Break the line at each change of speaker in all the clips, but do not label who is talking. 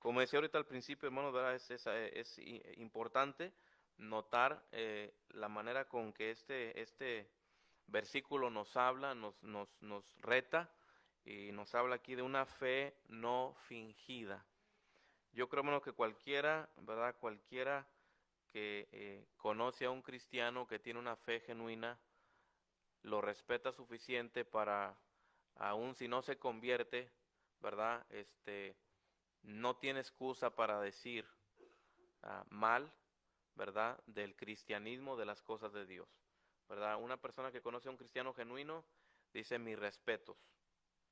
Como decía ahorita al principio, hermano, ¿verdad? Es importante notar la manera con que este versículo nos habla, nos reta y nos habla aquí de una fe no fingida. Yo creo, hermano, que cualquiera, ¿verdad? Cualquiera que conoce a un cristiano que tiene una fe genuina, lo respeta suficiente para, aun si no se convierte, ¿verdad? No tiene excusa para decir mal, ¿verdad? Del cristianismo, de las cosas de Dios, ¿verdad? Una persona que conoce a un cristiano genuino dice mis respetos,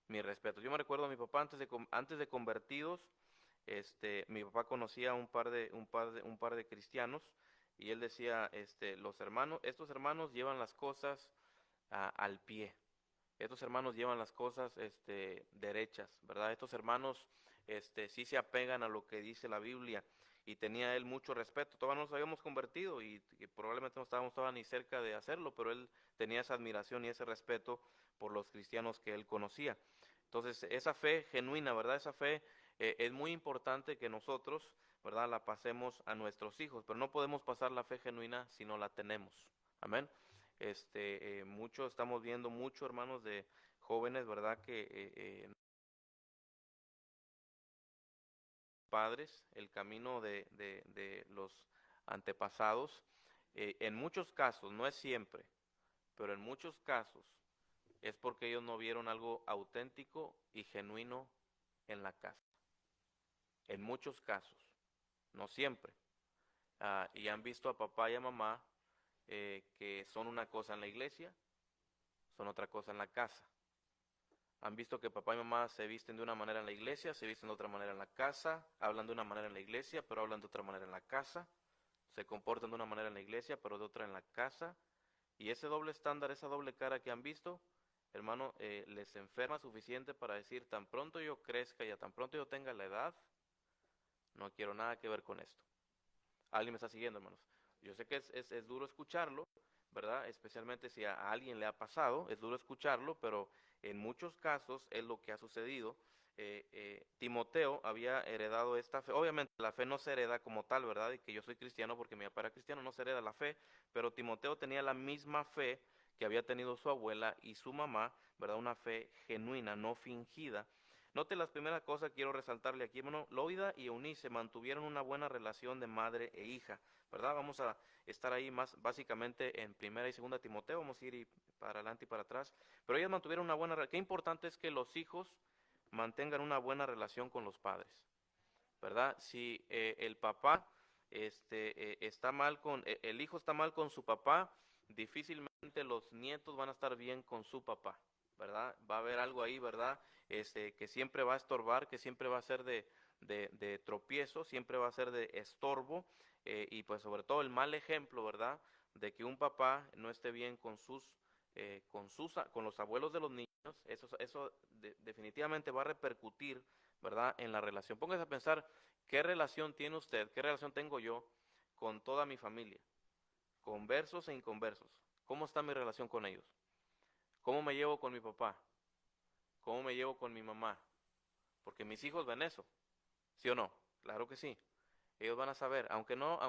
mis respetos. Yo me recuerdo a mi papá antes de convertidos, mi papá conocía a un par de cristianos y él decía, los hermanos, estos hermanos llevan las cosas al pie. Estos hermanos llevan las cosas, derechas, ¿verdad? Estos hermanos, sí se apegan a lo que dice la Biblia y tenía él mucho respeto. Todavía no nos habíamos convertido y probablemente no estábamos todavía ni cerca de hacerlo, pero él tenía esa admiración y ese respeto por los cristianos que él conocía. Entonces, esa fe genuina, ¿verdad? Esa fe es muy importante que nosotros, ¿verdad? La pasemos a nuestros hijos, pero no podemos pasar la fe genuina si no la tenemos. Amén. Mucho, estamos viendo mucho, hermanos, de jóvenes, ¿verdad? Que padres, el camino de los antepasados, en muchos casos, no es siempre, pero en muchos casos es porque ellos no vieron algo auténtico y genuino en la casa. En muchos casos, no siempre. Y han visto a papá y a mamá que son una cosa en la iglesia, son otra cosa en la casa. Han visto que papá y mamá se visten de una manera en la iglesia, se visten de otra manera en la casa, hablan de una manera en la iglesia, pero hablan de otra manera en la casa, se comportan de una manera en la iglesia, pero de otra en la casa. Y ese doble estándar, esa doble cara que han visto, hermano, les enferma suficiente para decir, tan pronto yo crezca y a tan pronto yo tenga la edad, no quiero nada que ver con esto. ¿Alguien me está siguiendo, hermanos? Yo sé que es duro escucharlo, ¿verdad? Especialmente si a alguien le ha pasado, es duro escucharlo, pero en muchos casos es lo que ha sucedido. Timoteo había heredado esta fe. Obviamente la fe no se hereda como tal, ¿verdad? Y que yo soy cristiano porque mi papá era cristiano, no se hereda la fe, pero Timoteo tenía la misma fe que había tenido su abuela y su mamá, ¿verdad? Una fe genuina, no fingida. Note las primeras cosas que quiero resaltarle aquí, hermano. Loida y Eunice mantuvieron una buena relación de madre e hija, ¿verdad? Vamos a estar ahí más básicamente en primera y segunda Timoteo, vamos a ir para adelante y para atrás. Pero ellas mantuvieron una buena relación. Qué importante es que los hijos mantengan una buena relación con los padres, ¿verdad? Si el papá está mal el hijo está mal con su papá, difícilmente los nietos van a estar bien con su papá, ¿verdad? Va a haber algo ahí, ¿verdad? Que siempre va a estorbar, que siempre va a ser de tropiezo, siempre va a ser de estorbo, y pues sobre todo el mal ejemplo, ¿verdad? De que un papá no esté bien con los abuelos de los niños, definitivamente va a repercutir, ¿verdad? En la relación. Póngase a pensar, ¿qué relación tiene usted? ¿Qué relación tengo yo con toda mi familia? Conversos e inconversos. ¿Cómo está mi relación con ellos? ¿Cómo me llevo con mi papá? ¿Cómo me llevo con mi mamá? Porque mis hijos ven eso, ¿sí o no? Claro que sí. Ellos van a saber, aunque no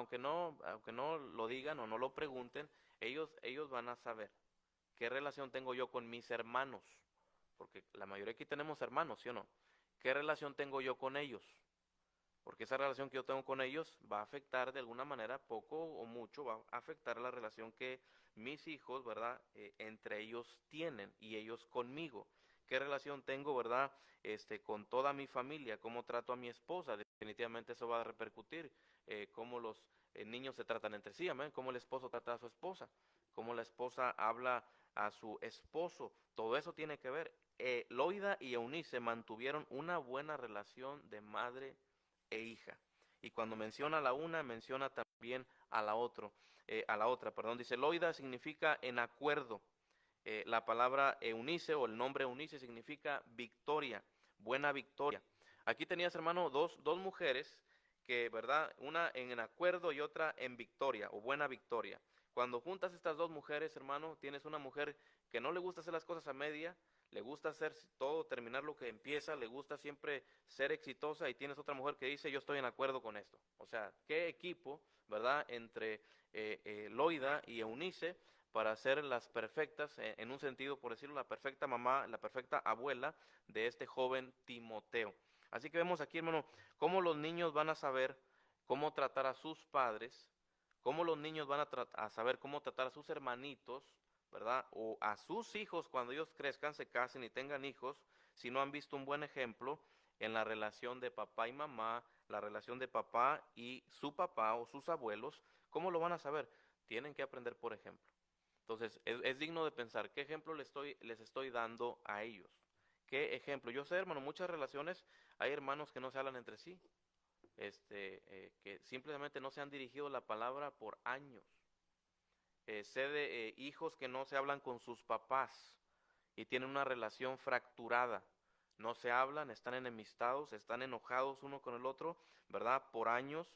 lo digan o no lo pregunten, ellos van a saber qué relación tengo yo con mis hermanos, porque la mayoría aquí tenemos hermanos, ¿sí o no? ¿Qué relación tengo yo con ellos? Porque esa relación que yo tengo con ellos va a afectar de alguna manera, poco o mucho, va a afectar la relación que mis hijos, ¿verdad? Entre ellos tienen y ellos conmigo. ¿Qué relación tengo, verdad? Con toda mi familia, cómo trato a mi esposa. Definitivamente eso va a repercutir, cómo los niños se tratan entre sí, amén, cómo el esposo trata a su esposa, cómo la esposa habla a su esposo. Todo eso tiene que ver. Loida y Eunice mantuvieron una buena relación de madre e hija. Y cuando menciona a la una, menciona también a la otra, perdón. Dice, loida significa en acuerdo. La palabra Eunice o el nombre Eunice significa victoria, buena victoria. Aquí tenías, hermano, dos mujeres que, ¿verdad? Una en acuerdo y otra en victoria o buena victoria. Cuando juntas estas dos mujeres, hermano, tienes una mujer que no le gusta hacer las cosas a media, le gusta hacer todo, terminar lo que empieza, le gusta siempre ser exitosa, y tienes otra mujer que dice, yo estoy en acuerdo con esto. O sea, qué equipo, ¿verdad?, entre Loida y Eunice para ser las perfectas, en un sentido, por decirlo, la perfecta mamá, la perfecta abuela de este joven Timoteo. Así que vemos aquí, hermano, cómo los niños van a saber cómo tratar a sus padres, cómo los niños van a saber cómo tratar a sus hermanitos, ¿verdad? O a sus hijos cuando ellos crezcan, se casen y tengan hijos, si no han visto un buen ejemplo en la relación de papá y mamá, la relación de papá y su papá o sus abuelos. ¿Cómo lo van a saber? Tienen que aprender por ejemplo. Entonces, es digno de pensar, ¿qué ejemplo les estoy dando a ellos? ¿Qué ejemplo? Yo sé, hermano, muchas relaciones, hay hermanos que no se hablan entre sí, que simplemente no se han dirigido la palabra por años. Sé de hijos que no se hablan con sus papás y tienen una relación fracturada. No se hablan, están enemistados, están enojados uno con el otro, ¿verdad? Por años.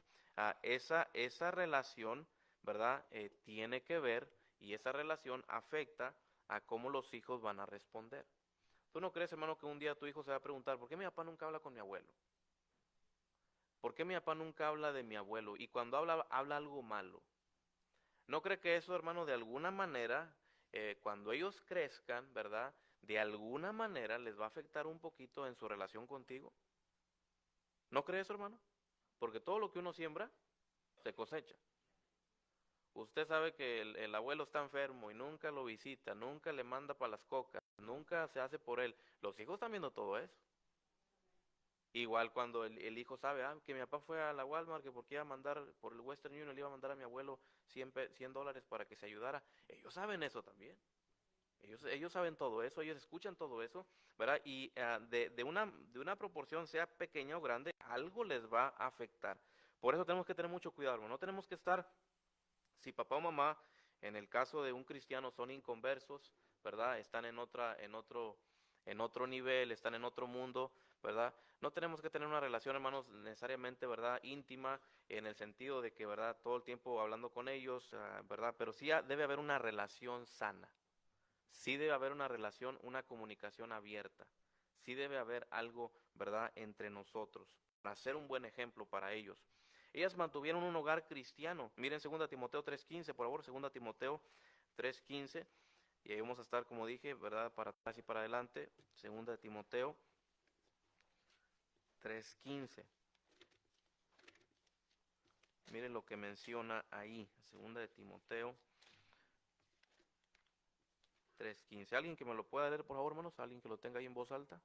Esa relación, ¿verdad? Tiene que ver, y esa relación afecta a cómo los hijos van a responder. ¿Tú no crees, hermano, que un día tu hijo se va a preguntar, ¿por qué mi papá nunca habla con mi abuelo? ¿Por qué mi papá nunca habla de mi abuelo? Y cuando habla, habla algo malo. ¿No cree que eso, hermano, de alguna manera, cuando ellos crezcan, ¿verdad? De alguna manera les va a afectar un poquito en su relación contigo? ¿No cree eso, hermano? Porque todo lo que uno siembra, se cosecha. Usted sabe que el abuelo está enfermo y nunca lo visita, nunca le manda para las cocas, nunca se hace por él. Los hijos están viendo todo eso. Igual cuando el hijo sabe, que mi papá fue a la Walmart, que porque iba a mandar, por el Western Union, le iba a mandar a mi abuelo $100 para que se ayudara. Ellos saben eso también. Ellos saben todo eso, ellos escuchan todo eso, ¿verdad? Y de una proporción, sea pequeña o grande, algo les va a afectar. Por eso tenemos que tener mucho cuidado, hermano. No tenemos que estar, si papá o mamá, en el caso de un cristiano, son inconversos, ¿verdad? Están en otro nivel, están en otro mundo, ¿verdad? No tenemos que tener una relación, hermanos, necesariamente, ¿verdad?, íntima, en el sentido de que, ¿verdad?, todo el tiempo hablando con ellos, ¿verdad? Pero sí debe haber una relación sana. Sí debe haber una relación, una comunicación abierta. Sí debe haber algo, ¿verdad?, entre nosotros, para ser un buen ejemplo para ellos. Ellas mantuvieron un hogar cristiano. Miren 2 Timoteo 3:15, por favor, 2 Timoteo 3:15. Y ahí vamos a estar, como dije, ¿verdad?, para atrás y para adelante. 2 Timoteo 3:15. Miren lo que menciona ahí, 2 Timoteo 3:15. ¿Alguien que me lo pueda leer, por favor, hermanos? ¿Alguien que lo tenga ahí en voz alta?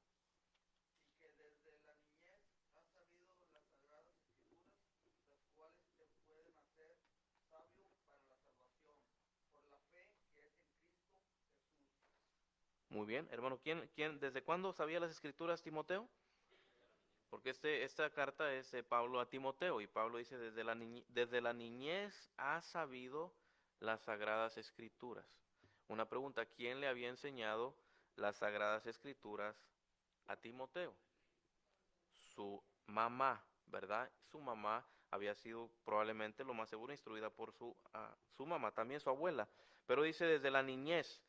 Muy bien, hermano. ¿Desde cuándo sabía las escrituras Timoteo? Porque esta carta es de Pablo a Timoteo, y Pablo dice, desde la niñez ha sabido las sagradas escrituras. Una pregunta, ¿quién le había enseñado las sagradas escrituras a Timoteo? Su mamá, ¿verdad? Su mamá había sido probablemente lo más seguro instruida por su mamá, también su abuela. Pero dice desde la niñez.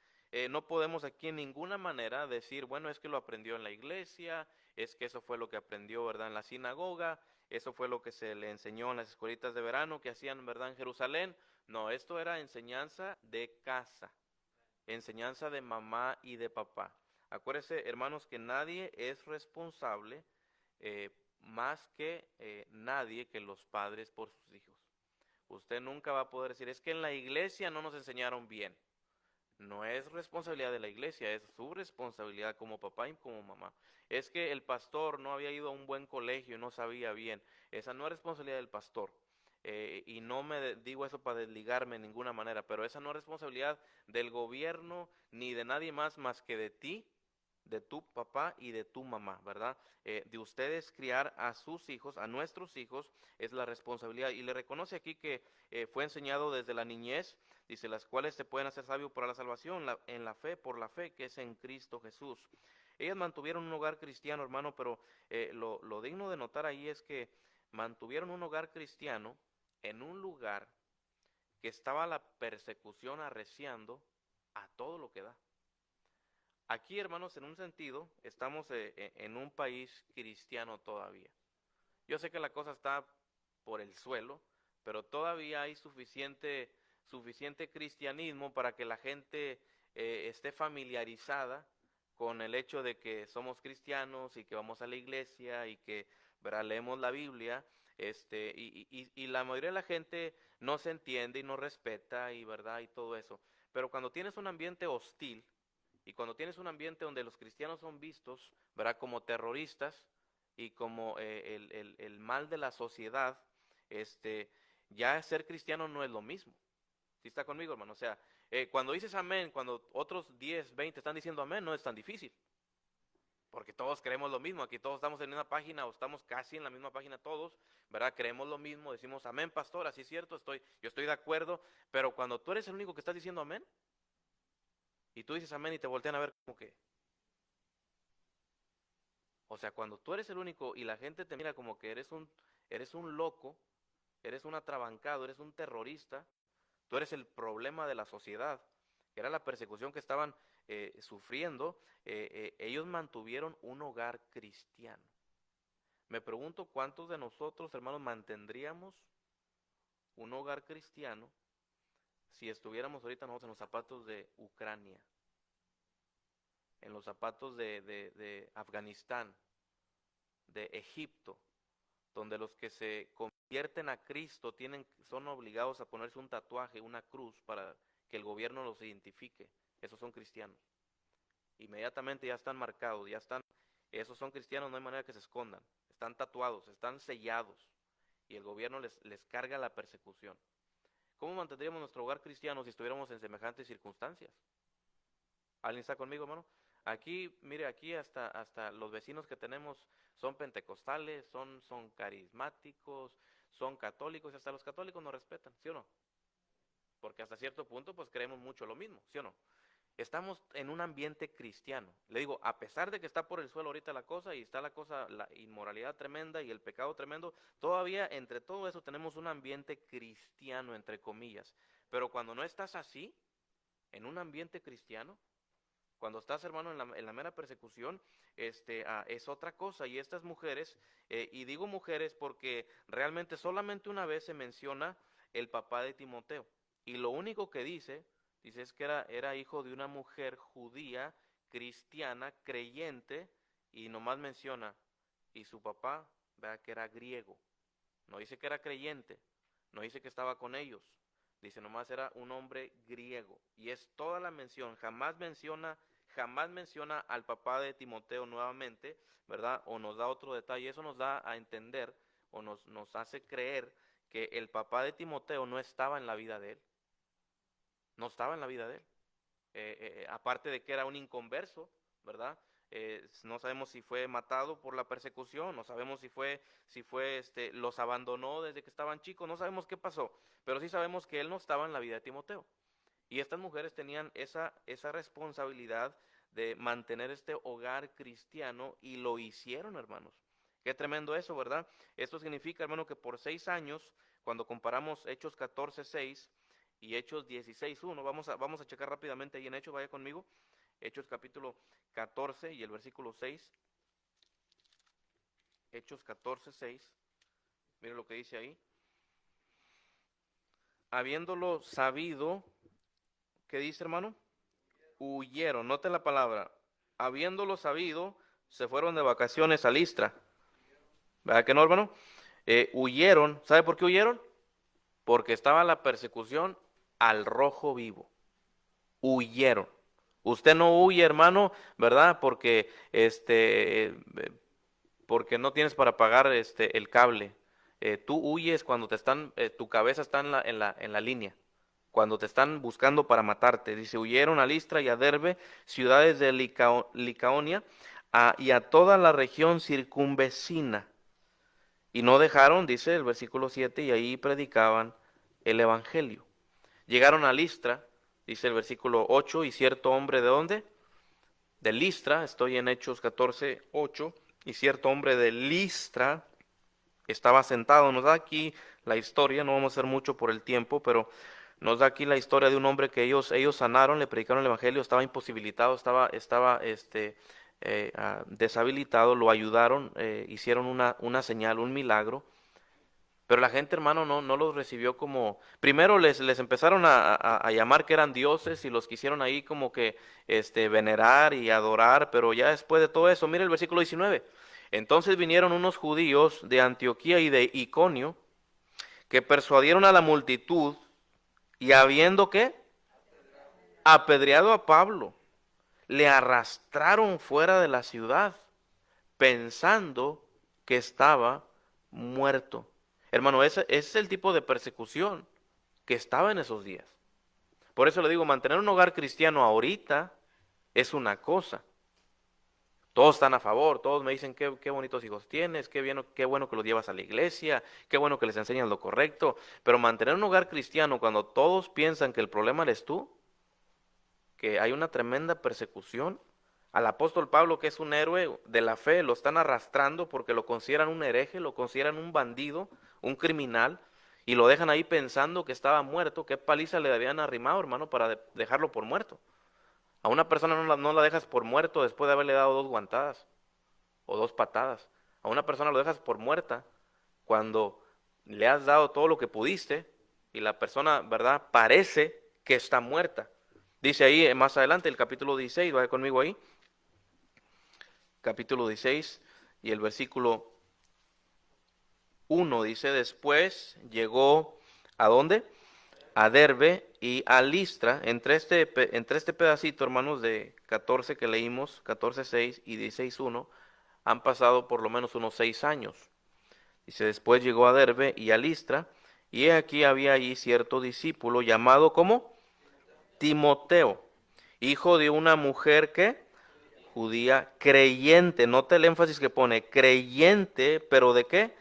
No podemos aquí en ninguna manera decir, bueno, es que lo aprendió en la iglesia, es que eso fue lo que aprendió, ¿verdad?, en la sinagoga, eso fue lo que se le enseñó en las escuelitas de verano que hacían, ¿verdad?, en Jerusalén. No, esto era enseñanza de casa, enseñanza de mamá y de papá. Acuérdense, hermanos, que nadie es responsable más que nadie que los padres por sus hijos. Usted nunca va a poder decir, es que en la iglesia no nos enseñaron bien. No es responsabilidad de la iglesia, es su responsabilidad como papá y como mamá. Es que el pastor no había ido a un buen colegio y no sabía bien. Esa no es responsabilidad del pastor. Y no me digo eso para desligarme de ninguna manera, pero esa no es responsabilidad del gobierno ni de nadie más que de ti, de tu papá y de tu mamá, ¿verdad? De ustedes criar a sus hijos, a nuestros hijos, es la responsabilidad. Y le reconoce aquí que fue enseñado desde la niñez, dice, las cuales te pueden hacer sabio para la salvación, en la fe, por la fe que es en Cristo Jesús. Ellas mantuvieron un hogar cristiano, hermano, pero lo digno de notar ahí es que mantuvieron un hogar cristiano en un lugar que estaba la persecución arreciando a todo lo que da. Aquí, hermanos, en un sentido, estamos en un país cristiano todavía. Yo sé que la cosa está por el suelo, pero todavía hay suficiente cristianismo para que la gente esté familiarizada con el hecho de que somos cristianos y que vamos a la iglesia y que, ¿verdad?, leemos la Biblia, y la mayoría de la gente no se entiende y no respeta y, ¿verdad?, y todo eso. Pero cuando tienes un ambiente hostil y cuando tienes un ambiente donde los cristianos son vistos, ¿verdad?, como terroristas y como el mal de la sociedad, ya ser cristiano no es lo mismo. ¿Sí está conmigo, hermano? O sea, cuando dices amén, cuando otros 10, 20 están diciendo amén, no es tan difícil. Porque todos creemos lo mismo, aquí todos estamos en una página o estamos casi en la misma página todos, ¿verdad? Creemos lo mismo, decimos amén, pastor, así es cierto, yo estoy de acuerdo, pero cuando tú eres el único que estás diciendo amén, y tú dices amén y te voltean a ver como que, o sea, cuando tú eres el único y la gente te mira como que eres un loco, eres un atrabancado, eres un terrorista, tú eres el problema de la sociedad, que era la persecución que estaban sufriendo, ellos mantuvieron un hogar cristiano. Me pregunto cuántos de nosotros, hermanos, mantendríamos un hogar cristiano si estuviéramos ahorita nosotros en los zapatos de Ucrania, en los zapatos de Afganistán, de Egipto, donde los que se convierten a Cristo son obligados a ponerse un tatuaje, una cruz, para que el gobierno los identifique. Esos son cristianos. Inmediatamente ya están marcados, esos son cristianos, no hay manera que se escondan. Están tatuados, están sellados, y el gobierno les carga la persecución. ¿Cómo mantendríamos nuestro hogar cristiano si estuviéramos en semejantes circunstancias? ¿Alguien está conmigo, hermano? Aquí, mire, aquí hasta los vecinos que tenemos son pentecostales, son carismáticos, son católicos, y hasta los católicos nos respetan, ¿sí o no? Porque hasta cierto punto pues creemos mucho lo mismo, ¿sí o no? Estamos en un ambiente cristiano. Le digo, a pesar de que está por el suelo ahorita la cosa y está la inmoralidad tremenda y el pecado tremendo, todavía entre todo eso tenemos un ambiente cristiano, entre comillas. Pero cuando no estás así, en un ambiente cristiano, cuando estás, hermano, en la mera persecución, es otra cosa. Y estas mujeres, y digo mujeres porque realmente solamente una vez se menciona el papá de Timoteo. Y lo único que dice es que era hijo de una mujer judía, cristiana, creyente, y nomás menciona, y su papá, vea que era griego. No dice que era creyente, no dice que estaba con ellos. Dice nomás era un hombre griego. Y es toda la mención. Jamás menciona al papá de Timoteo nuevamente, ¿verdad? O nos da otro detalle. Eso nos da a entender o nos hace creer que el papá de Timoteo no estaba en la vida de él. No estaba en la vida de él. Aparte de que era un inconverso, ¿verdad? No sabemos si fue matado por la persecución, no sabemos si los abandonó desde que estaban chicos, no sabemos qué pasó, pero sí sabemos que él no estaba en la vida de Timoteo. Y estas mujeres tenían esa responsabilidad de mantener este hogar cristiano y lo hicieron, hermanos. Qué tremendo eso, ¿verdad? Esto significa, hermano, que por 6 años, cuando comparamos Hechos 14:6 y Hechos 16:1, vamos a checar rápidamente ahí en Hechos, vaya conmigo. Hechos capítulo 14 y el versículo 6. Hechos 14:6. Mire lo que dice ahí. Habiéndolo sabido, ¿qué dice, hermano? Huyeron, note la palabra. Habiéndolo sabido, se fueron de vacaciones a Listra. ¿Verdad que no, hermano? Huyeron. ¿Sabe por qué huyeron? Porque estaba la persecución al rojo vivo. Huyeron. Usted no huye, hermano, ¿verdad? Porque no tienes para pagar el cable. Tú huyes cuando tu cabeza está en la línea, cuando te están buscando para matarte. Dice, huyeron a Listra y a Derbe, ciudades de Licaonia, y a toda la región circunvecina. Y no dejaron, dice el versículo 7, y ahí predicaban el evangelio. Llegaron a Listra, dice el versículo 8, y cierto hombre, ¿de dónde? De Listra, estoy en Hechos 14:8, y cierto hombre de Listra estaba sentado. Nos da aquí la historia, no vamos a hacer mucho por el tiempo, pero Nos da aquí la historia de un hombre que ellos sanaron, le predicaron el evangelio, estaba imposibilitado, estaba deshabilitado, lo ayudaron, hicieron una señal, un milagro. Pero la gente, hermano, no los recibió como... Primero les empezaron a llamar que eran dioses y los quisieron ahí como que venerar y adorar, pero ya después de todo eso, mira el versículo 19. Entonces vinieron unos judíos de Antioquía y de Iconio que persuadieron a la multitud y habiendo ¿qué? Apedreado a Pablo, le arrastraron fuera de la ciudad pensando que estaba muerto. Hermano, ese es el tipo de persecución que estaba en esos días. Por eso le digo, mantener un hogar cristiano ahorita es una cosa. Todos están a favor, todos me dicen qué bonitos hijos tienes, qué bueno que los llevas a la iglesia, qué bueno que les enseñas lo correcto. Pero mantener un hogar cristiano cuando todos piensan que el problema eres tú, que hay una tremenda persecución. Al apóstol Pablo, que es un héroe de la fe, lo están arrastrando porque lo consideran un hereje, lo consideran un bandido, un criminal, y lo dejan ahí pensando que estaba muerto. ¿Qué paliza le habían arrimado, hermano, para dejarlo por muerto? A una persona no la dejas por muerto después de haberle dado 2 guantadas o 2 patadas. A una persona lo dejas por muerta cuando le has dado todo lo que pudiste y la persona, ¿verdad?, parece que está muerta. Dice ahí más adelante el capítulo 16, vaya conmigo ahí. Capítulo 16 y el versículo 1 dice, después llegó, ¿a dónde? A Derbe y a Listra, entre este pedacito, hermanos, de 14 que leímos, 14:6 y 16:1, han pasado por lo menos unos 6 años. Dice, después llegó a Derbe y a Listra, y aquí había allí cierto discípulo llamado, ¿cómo? Timoteo, hijo de una mujer que judía creyente, nota el énfasis que pone, creyente, pero ¿de qué?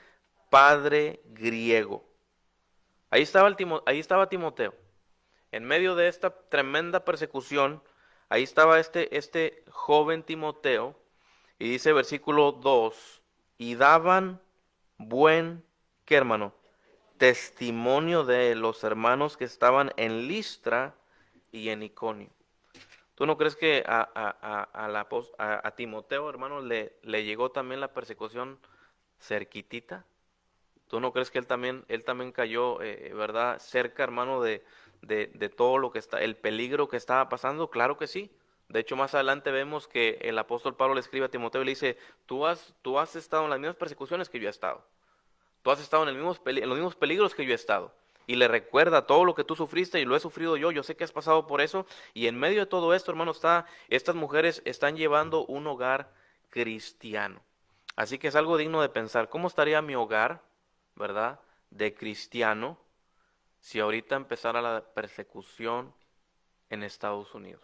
Padre griego. Ahí estaba Timoteo. En medio de esta tremenda persecución, ahí estaba este joven Timoteo, y dice versículo 2, y daban buen, ¿qué hermano? Testimonio de los hermanos que estaban en Listra y en Iconio. ¿Tú no crees que a Timoteo, hermano, le llegó también la persecución cerquitita? ¿Tú no crees que él también cayó, verdad, cerca, hermano, de todo lo que está, el peligro que estaba pasando? Claro que sí. De hecho, más adelante vemos que el apóstol Pablo le escribe a Timoteo y le dice, tú has estado en las mismas persecuciones que yo he estado. Tú has estado en los mismos peligros que yo he estado. Y le recuerda todo lo que tú sufriste y lo he sufrido yo. Yo sé que has pasado por eso. Y en medio de todo esto, hermano, estas mujeres están llevando un hogar cristiano. Así que es algo digno de pensar. ¿Cómo estaría mi hogar, verdad, de cristiano si ahorita empezara la persecución en Estados Unidos?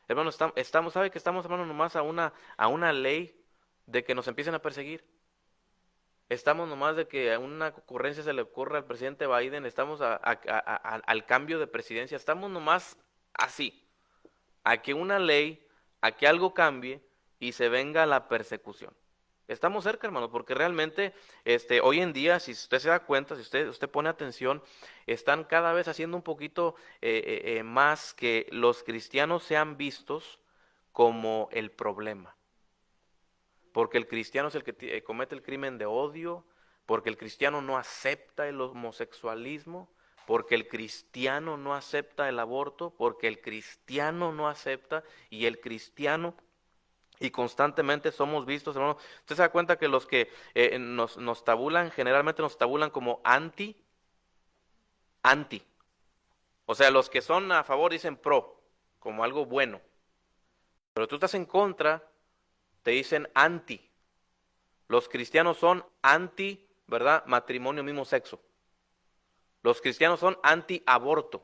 Hermano, ¿sabe que estamos, hermano, nomás a una ley de que nos empiecen a perseguir? Estamos nomás de que a una ocurrencia se le ocurra al presidente Biden, estamos al cambio de presidencia, estamos nomás así, a que una ley, a que algo cambie y se venga la persecución. Estamos cerca, hermano, porque realmente hoy en día, si usted se da cuenta, si usted pone atención, están cada vez haciendo un poquito más que los cristianos sean vistos como el problema. Porque el cristiano es el que comete el crimen de odio, porque el cristiano no acepta el homosexualismo, porque el cristiano no acepta el aborto, porque el cristiano no acepta y el cristiano y constantemente somos vistos, hermano. Usted se da cuenta que los que nos tabulan, generalmente nos tabulan como anti. O sea, los que son a favor dicen pro, como algo bueno. Pero tú estás en contra, te dicen anti. Los cristianos son anti, ¿verdad? Matrimonio mismo sexo. Los cristianos son anti aborto.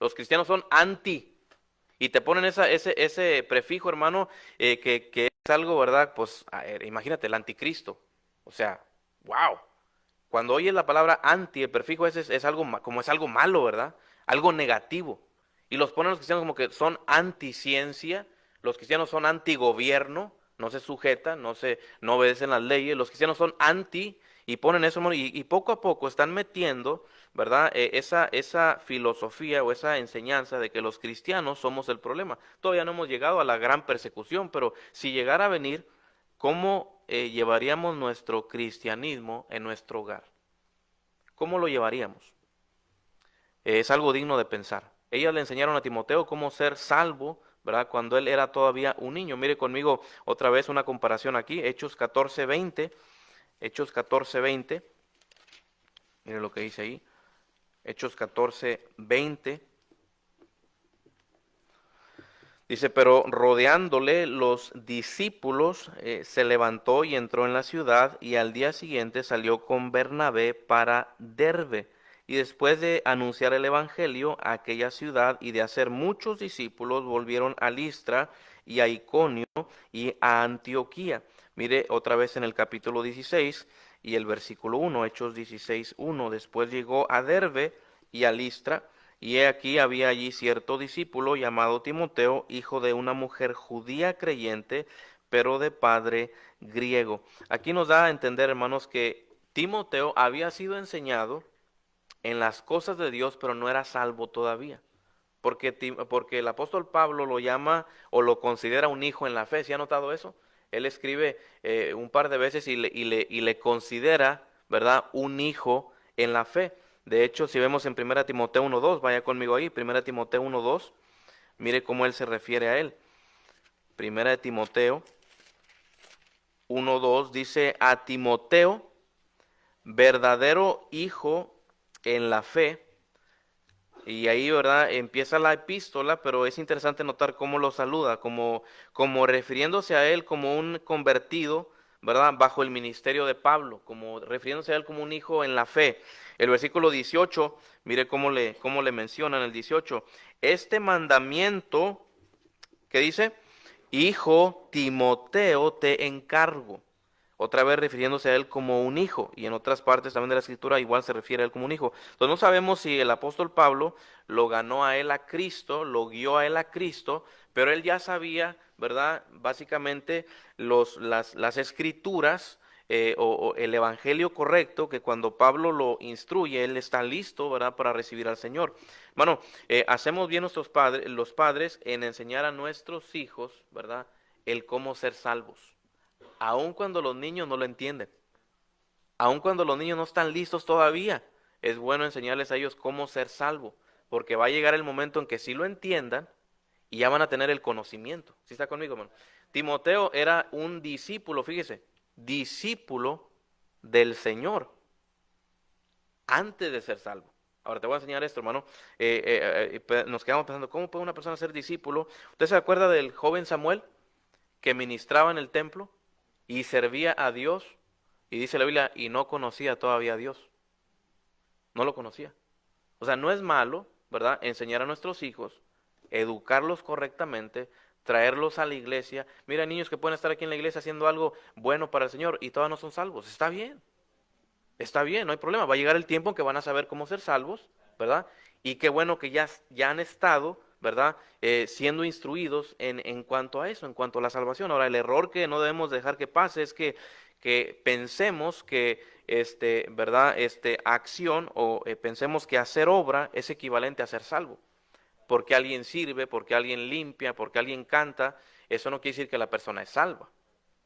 Los cristianos son anti. Y te ponen ese prefijo, hermano, que es algo, ¿verdad? Pues imagínate, el anticristo. O sea, wow. Cuando oyes la palabra anti, el prefijo ese es algo, como es algo malo, ¿verdad? Algo negativo. Y los ponen los cristianos como que son anti-ciencia, los cristianos son anti-gobierno, no se sujetan, no obedecen las leyes, los cristianos son anti, y ponen eso, hermano, y poco a poco están metiendo, ¿verdad? Esa filosofía o esa enseñanza de que los cristianos somos el problema. Todavía no hemos llegado a la gran persecución, pero si llegara a venir, ¿cómo llevaríamos nuestro cristianismo en nuestro hogar? ¿Cómo lo llevaríamos? Es algo digno de pensar. Ellas le enseñaron a Timoteo cómo ser salvo, ¿verdad? Cuando él era todavía un niño. Mire conmigo otra vez una comparación aquí, Hechos 14:20. Hechos 14:20. Mire lo que dice ahí. Hechos 14:20. Dice, pero rodeándole los discípulos, se levantó y entró en la ciudad, y al día siguiente salió con Bernabé para Derbe. Y después de anunciar el evangelio a aquella ciudad y de hacer muchos discípulos, volvieron a Listra y a Iconio y a Antioquía. Mire otra vez en el capítulo 16 y el versículo 1, Hechos 16:1. Después llegó a Derbe y a Listra, y he aquí había allí cierto discípulo llamado Timoteo, hijo de una mujer judía creyente, pero de padre griego. Aquí nos da a entender, hermanos, que Timoteo había sido enseñado en las cosas de Dios, pero no era salvo todavía. Porque el apóstol Pablo lo llama o lo considera un hijo en la fe. ¿Sí ha notado eso? Él escribe un par de veces y le considera, ¿verdad?, un hijo en la fe. De hecho, si vemos en 1 Timoteo 1:2, vaya conmigo ahí, 1 Timoteo 1:2, mire cómo él se refiere a él. 1 Timoteo 1:2 dice, a Timoteo, verdadero hijo en la fe. Y ahí, ¿verdad?, empieza la epístola, pero es interesante notar cómo lo saluda, como refiriéndose a él como un convertido, ¿verdad?, bajo el ministerio de Pablo, como refiriéndose a él como un hijo en la fe. El versículo 18, mire cómo le menciona en el 18. Este mandamiento, ¿qué dice? Hijo Timoteo, te encargo. Otra vez refiriéndose a él como un hijo, y en otras partes también de la escritura igual se refiere a él como un hijo. Entonces no sabemos si el apóstol Pablo lo ganó a él a Cristo, lo guió a él a Cristo, pero él ya sabía, ¿verdad?, básicamente las escrituras, o el evangelio correcto, que cuando Pablo lo instruye, él está listo, ¿verdad?, para recibir al Señor. Hermano, hacemos bien los padres en enseñar a nuestros hijos, ¿verdad?, el cómo ser salvos. Aun cuando los niños no lo entienden, aun cuando los niños no están listos todavía, es bueno enseñarles a ellos cómo ser salvo, porque va a llegar el momento en que sí lo entiendan y ya van a tener el conocimiento. ¿Sí está conmigo, hermano? Timoteo era un discípulo, fíjese, discípulo del Señor antes de ser salvo. Ahora te voy a enseñar esto, hermano. Nos quedamos pensando, ¿cómo puede una persona ser discípulo? ¿Usted se acuerda del joven Samuel que ministraba en el templo y servía a Dios? Y dice la Biblia, y no conocía todavía a Dios. No lo conocía. O sea, no es malo, ¿verdad?, enseñar a nuestros hijos, educarlos correctamente, traerlos a la iglesia. Mira, niños que pueden estar aquí en la iglesia haciendo algo bueno para el Señor y todavía no son salvos. Está bien, no hay problema. Va a llegar el tiempo en que van a saber cómo ser salvos, ¿verdad? Y qué bueno que ya han estado, ¿verdad?, siendo instruidos en cuanto a eso, en cuanto a la salvación. Ahora, el error que no debemos dejar que pase es que pensemos que ¿verdad?, acción o pensemos que hacer obra es equivalente a ser salvo. Porque alguien sirve, porque alguien limpia, porque alguien canta, eso no quiere decir que la persona es salva.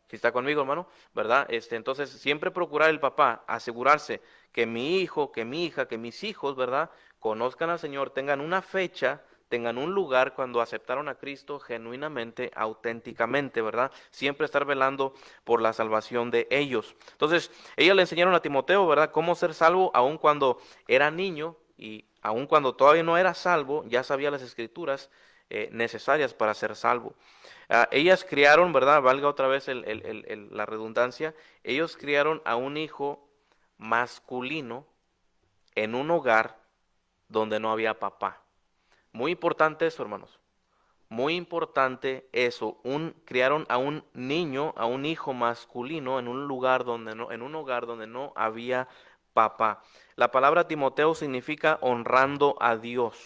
Si está conmigo, hermano, ¿verdad? Entonces, siempre procurar el papá, asegurarse que mi hijo, que mi hija, que mis hijos, ¿verdad?, conozcan al Señor, tengan una fecha, tengan un lugar cuando aceptaron a Cristo genuinamente, auténticamente, ¿verdad? Siempre estar velando por la salvación de ellos. Entonces, ellas le enseñaron a Timoteo, ¿verdad?, cómo ser salvo, aun cuando era niño y aun cuando todavía no era salvo, ya sabía las escrituras necesarias para ser salvo. Ellas criaron, ¿verdad?, valga otra vez la redundancia, ellos criaron a un hijo masculino en un hogar donde no había papá. Muy importante eso, hermanos. Muy importante eso. Criaron a un niño, a un hijo masculino en un hogar donde no había papá. La palabra Timoteo significa honrando a Dios.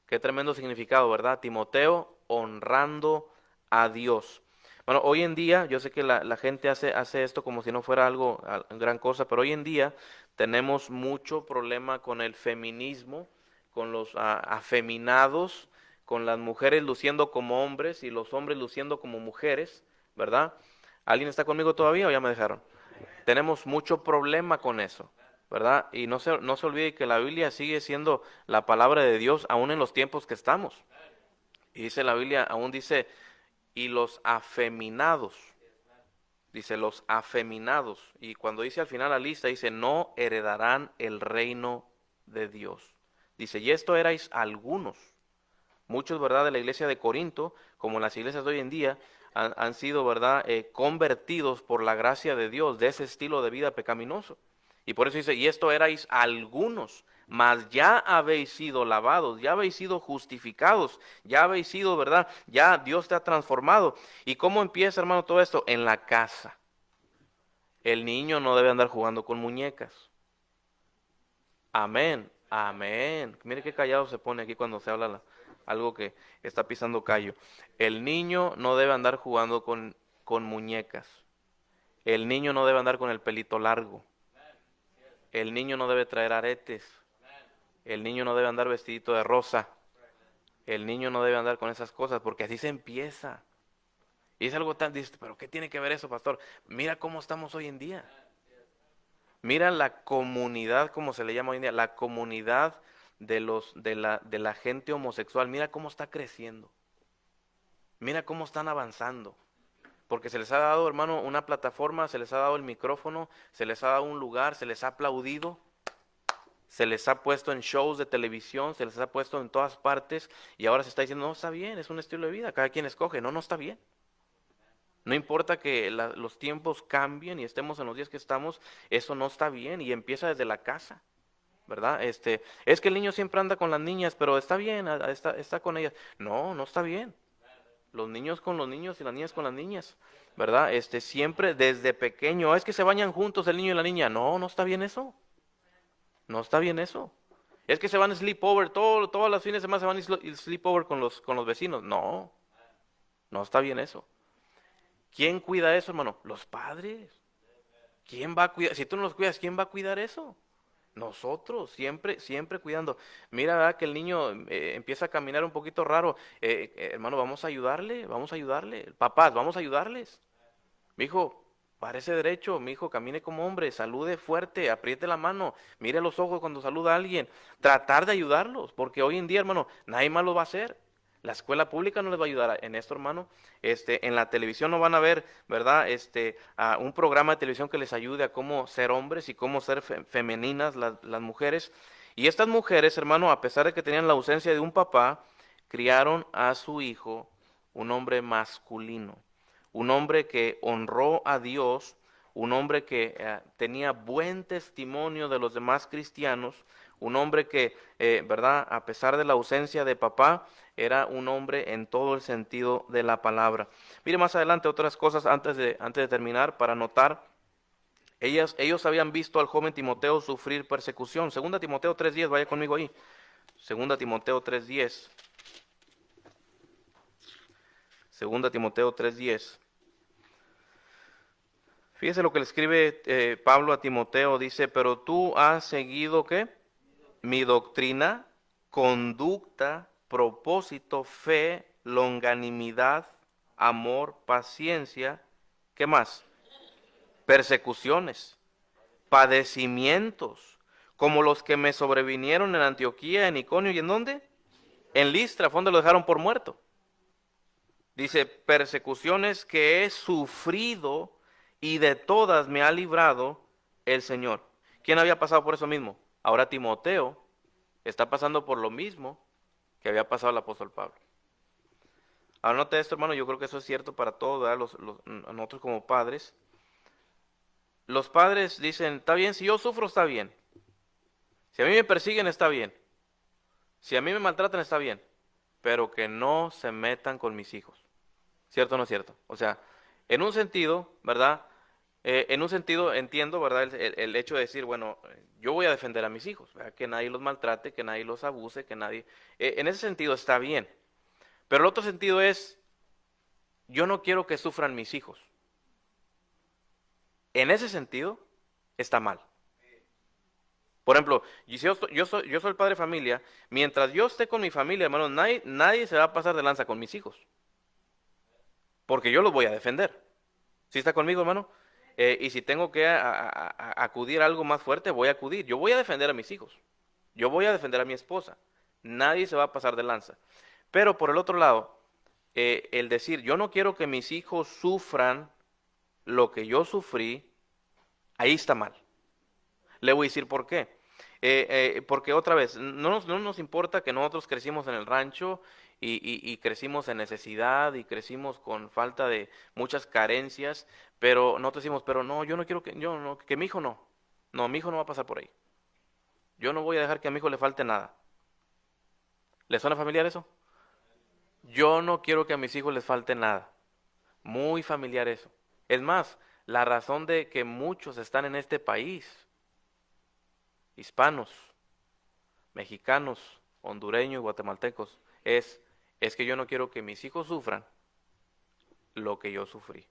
Qué tremendo significado, ¿verdad? Timoteo honrando a Dios. Bueno, hoy en día, yo sé que la gente hace esto como si no fuera algo, gran cosa, pero hoy en día tenemos mucho problema con el feminismo, con los afeminados, con las mujeres luciendo como hombres y los hombres luciendo como mujeres, ¿verdad? ¿Alguien está conmigo todavía o ya me dejaron? Tenemos mucho problema con eso, ¿verdad? Y no se olvide que la Biblia sigue siendo la palabra de Dios aún en los tiempos que estamos. Y dice la Biblia, aún dice, y los afeminados, dice los afeminados. Y cuando dice al final la lista, dice, no heredarán el reino de Dios. Dice, y esto erais algunos. Muchos, ¿verdad?, de la iglesia de Corinto, como las iglesias de hoy en día, han sido, ¿verdad?, convertidos por la gracia de Dios de ese estilo de vida pecaminoso. Y por eso dice, y esto erais algunos, mas ya habéis sido lavados, ya habéis sido justificados, ya habéis sido, ¿verdad? Ya Dios te ha transformado. ¿Y cómo empieza, hermano, todo esto? En la casa. El niño no debe andar jugando con muñecas. Amén, amén. Mire qué callado se pone aquí cuando se habla algo que está pisando callo. El niño no debe andar jugando con muñecas. El niño no debe andar con el pelito largo. El niño no debe traer aretes. El niño no debe andar vestidito de rosa. El niño no debe andar con esas cosas porque así se empieza. Y es algo tan, dice, pero ¿qué tiene que ver eso, pastor? Mira cómo estamos hoy en día. Mira la comunidad, como se le llama hoy en día, la comunidad de la gente homosexual. Mira cómo está creciendo. Mira cómo están avanzando. Porque se les ha dado, hermano, una plataforma, se les ha dado el micrófono, se les ha dado un lugar, se les ha aplaudido, se les ha puesto en shows de televisión, se les ha puesto en todas partes y ahora se está diciendo, no, está bien, es un estilo de vida, cada quien escoge, no, no está bien. No importa que los tiempos cambien y estemos en los días que estamos, eso no está bien y empieza desde la casa, ¿verdad? Es que el niño siempre anda con las niñas, pero está bien, está con ellas. No, no está bien. Los niños con los niños y las niñas con las niñas, ¿verdad? Siempre desde pequeño, es que se bañan juntos el niño y la niña. No, no está bien eso. No está bien eso. Es que se van a sleepover, todos los fines de semana se van a sleepover con los vecinos. No, no está bien eso. ¿Quién cuida eso, hermano? Los padres. ¿Quién va a cuidar? Si tú no los cuidas, ¿quién va a cuidar eso? Nosotros, siempre, siempre cuidando. Mira, ¿verdad?, que el niño empieza a caminar un poquito raro. Hermano, vamos a ayudarle, vamos a ayudarle. Papás, vamos a ayudarles. Mi hijo, párese derecho, mi hijo, camine como hombre, salude fuerte, apriete la mano, mire los ojos cuando saluda a alguien. Tratar de ayudarlos, porque hoy en día, hermano, nadie más lo va a hacer. La escuela pública no les va a ayudar en esto, hermano. En la televisión no van a ver, ¿verdad? A un programa de televisión que les ayude a cómo ser hombres y cómo ser femeninas las mujeres. Y estas mujeres, hermano, a pesar de que tenían la ausencia de un papá, criaron a su hijo un hombre masculino, un hombre que honró a Dios, un hombre que tenía buen testimonio de los demás cristianos, un hombre que, ¿verdad?, a pesar de la ausencia de papá, era un hombre en todo el sentido de la palabra. Mire más adelante otras cosas antes de terminar para notar. Ellos habían visto al joven Timoteo sufrir persecución. Segunda Timoteo 3:10, vaya conmigo ahí. Segunda Timoteo 3:10. Segunda Timoteo 3:10. Fíjese lo que le escribe Pablo a Timoteo, dice, pero tú has seguido, ¿qué? Mi doctrina, conducta, propósito, fe, longanimidad, amor, paciencia, ¿qué más? Persecuciones, padecimientos, como los que me sobrevinieron en Antioquía, en Iconio, ¿y en dónde? En Listra, fue donde lo dejaron por muerto. Dice, persecuciones que he sufrido y de todas me ha librado el Señor. ¿Quién había pasado por eso mismo? Ahora Timoteo está pasando por lo mismo que había pasado el apóstol Pablo. Ahora note esto, hermano, yo creo que eso es cierto para todos, ¿verdad? Nosotros como padres. Los padres dicen, está bien, si yo sufro, está bien. Si a mí me persiguen, está bien. Si a mí me maltratan, está bien. Pero que no se metan con mis hijos. ¿Cierto o no es cierto? O sea, en un sentido, ¿verdad? En un sentido entiendo, ¿verdad? El hecho de decir, bueno, yo voy a defender a mis hijos, ¿verdad? Que nadie los maltrate, que nadie los abuse, que nadie... en ese sentido está bien. Pero el otro sentido es, yo no quiero que sufran mis hijos. En ese sentido, está mal. Por ejemplo, y si yo soy el padre de familia, mientras yo esté con mi familia, hermano, nadie se va a pasar de lanza con mis hijos, porque yo los voy a defender. ¿Sí está conmigo, hermano? Y si tengo que acudir a algo más fuerte, voy a acudir. Yo voy a defender a mis hijos. Yo voy a defender a mi esposa. Nadie se va a pasar de lanza. Pero por el otro lado, el decir, yo no quiero que mis hijos sufran lo que yo sufrí, ahí está mal. Le voy a decir por qué. Porque otra vez, no nos importa que nosotros crecimos en el rancho y crecimos en necesidad y crecimos con falta de muchas carencias, pero nosotros decimos, pero no, yo no quiero que mi hijo no. No, mi hijo no va a pasar por ahí. Yo no voy a dejar que a mi hijo le falte nada. ¿Le suena familiar eso? Yo no quiero que a mis hijos les falte nada. Muy familiar eso. Es más, la razón de que muchos están en este país, hispanos, mexicanos, hondureños, guatemaltecos, es que yo no quiero que mis hijos sufran lo que yo sufrí.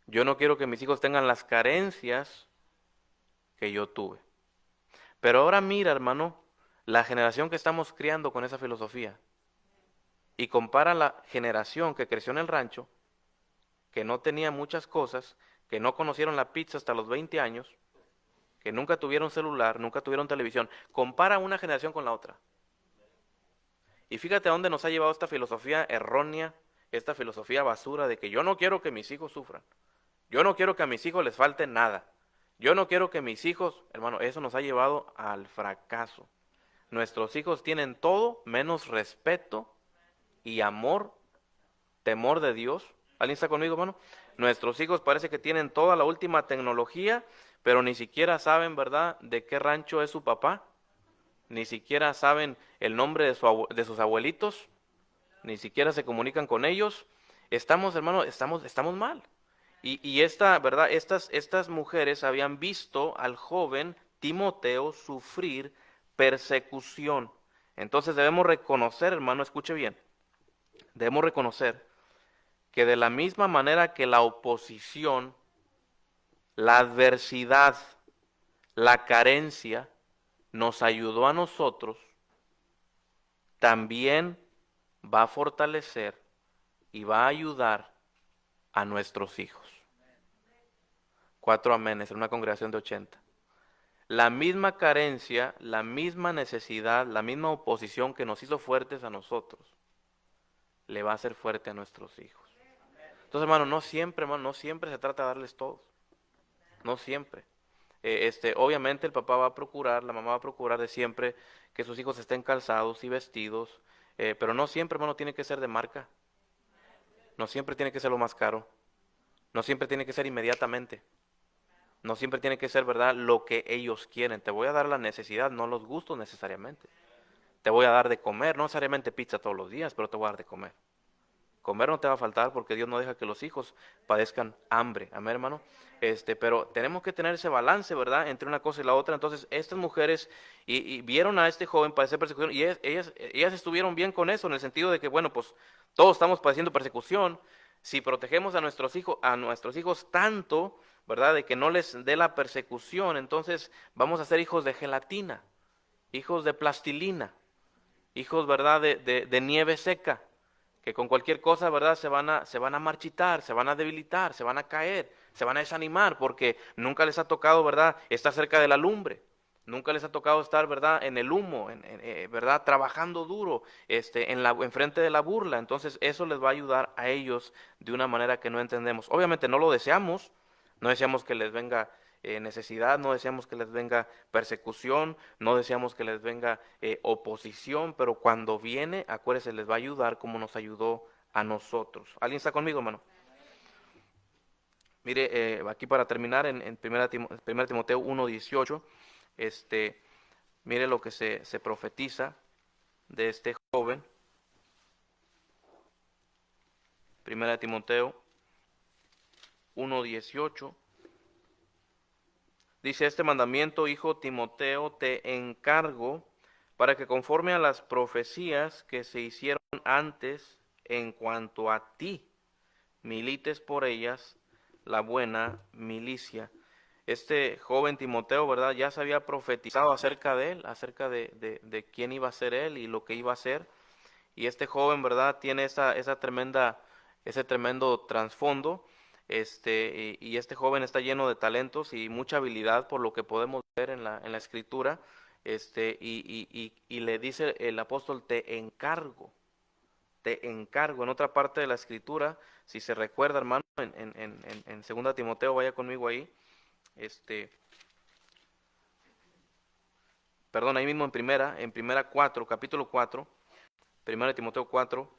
Yo no quiero que mis hijos tengan las carencias que yo tuve. Pero ahora mira, hermano, la generación que estamos criando con esa filosofía y compara la generación que creció en el rancho, que no tenía muchas cosas, que no conocieron la pizza hasta los 20 años, que nunca tuvieron celular, nunca tuvieron televisión, compara una generación con la otra. Y fíjate a dónde nos ha llevado esta filosofía errónea, esta filosofía basura de que yo no quiero que mis hijos sufran. Yo no quiero que a mis hijos les falte nada. Yo no quiero que mis hijos, hermano, eso nos ha llevado al fracaso. Nuestros hijos tienen todo menos respeto y amor, temor de Dios. ¿Alguien está conmigo, hermano? Nuestros hijos parece que tienen toda la última tecnología, pero ni siquiera saben, ¿verdad?, de qué rancho es su papá. Ni siquiera saben el nombre de sus abuelitos. Ni siquiera se comunican con ellos. Estamos, hermano, estamos mal. Y esta, ¿verdad? Estas mujeres habían visto al joven Timoteo sufrir persecución. Entonces debemos reconocer, hermano, escuche bien, debemos reconocer que de la misma manera que la oposición, la adversidad, la carencia nos ayudó a nosotros, también va a fortalecer y va a ayudar a nuestros hijos. 4 amenes en una congregación de 80. La misma carencia, la misma necesidad, la misma oposición que nos hizo fuertes a nosotros, le va a hacer fuerte a nuestros hijos. Entonces, hermano, no siempre se trata de darles todo. No siempre. Obviamente el papá va a procurar, la mamá va a procurar de siempre que sus hijos estén calzados y vestidos, pero no siempre, hermano, tiene que ser de marca. No siempre tiene que ser lo más caro. No siempre tiene que ser inmediatamente. No siempre tiene que ser, ¿verdad?, lo que ellos quieren. Te voy a dar la necesidad, no los gustos necesariamente. Te voy a dar de comer, no necesariamente pizza todos los días, pero te voy a dar de comer. Comer no te va a faltar porque Dios no deja que los hijos padezcan hambre. Amén, hermano. Pero tenemos que tener ese balance, ¿verdad?, entre una cosa y la otra. Entonces, estas mujeres y vieron a este joven padecer persecución y ellas estuvieron bien con eso, en el sentido de que, bueno, pues todos estamos padeciendo persecución. Si protegemos a nuestros hijos tanto, ¿verdad?, de que no les dé la persecución, entonces vamos a ser hijos de gelatina, hijos de plastilina, hijos, ¿verdad?, de nieve seca, que con cualquier cosa, ¿verdad?, se van a marchitar, se van a debilitar, se van a caer, se van a desanimar, porque nunca les ha tocado, ¿verdad?, estar cerca de la lumbre, nunca les ha tocado estar, ¿verdad?, en el humo, ¿verdad?, trabajando duro, enfrente de la burla. Entonces eso les va a ayudar a ellos de una manera que no entendemos. Obviamente no lo deseamos, no deseamos que les venga necesidad, no deseamos que les venga persecución, no deseamos que les venga oposición, pero cuando viene, acuérdense, les va a ayudar como nos ayudó a nosotros. ¿Alguien está conmigo, hermano? Mire, aquí para terminar, en 1 Timoteo 1:18, mire lo que se profetiza de este joven. 1 Timoteo 1:18. Dice: este mandamiento, hijo Timoteo, te encargo para que conforme a las profecías que se hicieron antes en cuanto a ti milites por ellas la buena milicia. Este joven Timoteo, ¿verdad? Ya se había profetizado acerca de él, acerca de quién iba a ser él y lo que iba a hacer. Y este joven, ¿verdad? Tiene ese tremendo trasfondo. Y este joven está lleno de talentos y mucha habilidad por lo que podemos ver en la escritura. Y le dice el apóstol, te encargo. En otra parte de la escritura, si se recuerda, hermano, en 2 Timoteo, vaya conmigo ahí, ahí mismo en primera 4, capítulo 4, 1 Timoteo 4,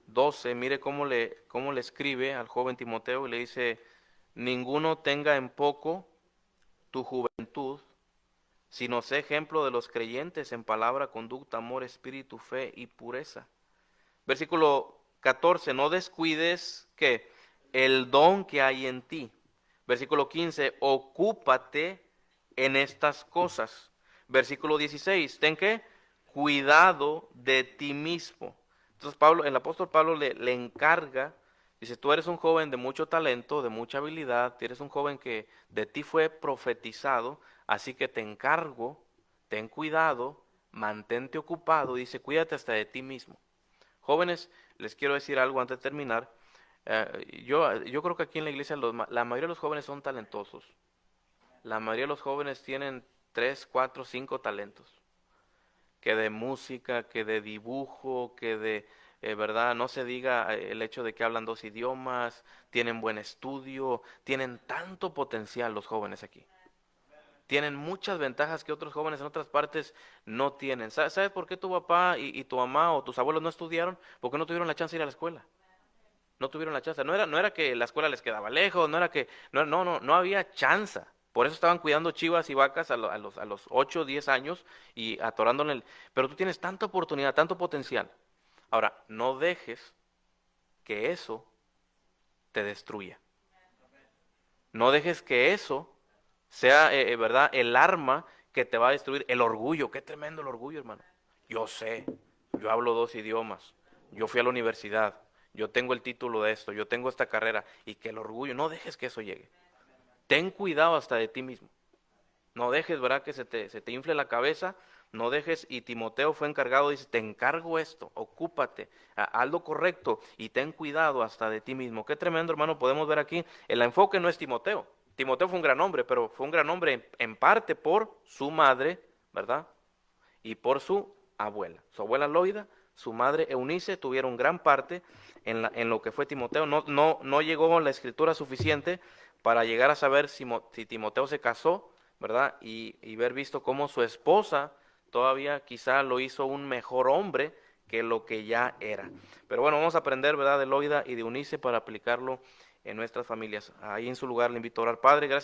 12, mire cómo le escribe al joven Timoteo y le dice, ninguno tenga en poco tu juventud, sino sé ejemplo de los creyentes en palabra, conducta, amor, espíritu, fe y pureza. Versículo 14, no descuides que el don que hay en ti. Versículo 15, ocúpate en estas cosas. Versículo 16, ten que cuidado de ti mismo. Entonces el apóstol Pablo le encarga, dice, tú eres un joven de mucho talento, de mucha habilidad, eres un joven que de ti fue profetizado, así que te encargo, ten cuidado, mantente ocupado, dice, cuídate hasta de ti mismo. Jóvenes, les quiero decir algo antes de terminar. Yo creo que aquí en la iglesia la mayoría de los jóvenes son talentosos. La mayoría de los jóvenes tienen 3, 4, 5 talentos. Que de música, que de dibujo, que de, ¿verdad? No se diga el hecho de que hablan 2 idiomas, tienen buen estudio, tienen tanto potencial los jóvenes aquí. Tienen muchas ventajas que otros jóvenes en otras partes no tienen. ¿Sabes por qué tu papá y tu mamá o tus abuelos no estudiaron? Porque no tuvieron la chance de ir a la escuela. No tuvieron la chance. No era que la escuela les quedaba lejos, no había chance. Por eso estaban cuidando chivas y vacas a los 8, 10 años y atorándole. Pero tú tienes tanta oportunidad, tanto potencial. Ahora, no dejes que eso te destruya. No dejes que eso sea, ¿verdad?, el arma que te va a destruir. El orgullo, qué tremendo el orgullo, hermano. Yo sé, yo hablo 2 idiomas, yo fui a la universidad, yo tengo el título de esto, yo tengo esta carrera, y que el orgullo, no dejes que eso llegue. Ten cuidado hasta de ti mismo. No dejes, ¿verdad?, que se te infle la cabeza, no dejes, y Timoteo fue encargado, dice, te encargo esto, ocúpate, haz lo correcto, y ten cuidado hasta de ti mismo. Qué tremendo, hermano, podemos ver aquí, el enfoque no es Timoteo. Timoteo fue un gran hombre, pero fue un gran hombre en parte por su madre, ¿verdad? Y por su abuela. Su abuela Loida, su madre Eunice tuvieron gran parte en lo que fue Timoteo. No llegó la escritura suficiente para llegar a saber si Timoteo se casó, ¿verdad? Y ver visto cómo su esposa todavía quizá lo hizo un mejor hombre que lo que ya era. Pero bueno, vamos a aprender, ¿verdad?, de Loida y de Eunice para aplicarlo en nuestras familias. Ahí en su lugar le invito a orar. Padre, gracias por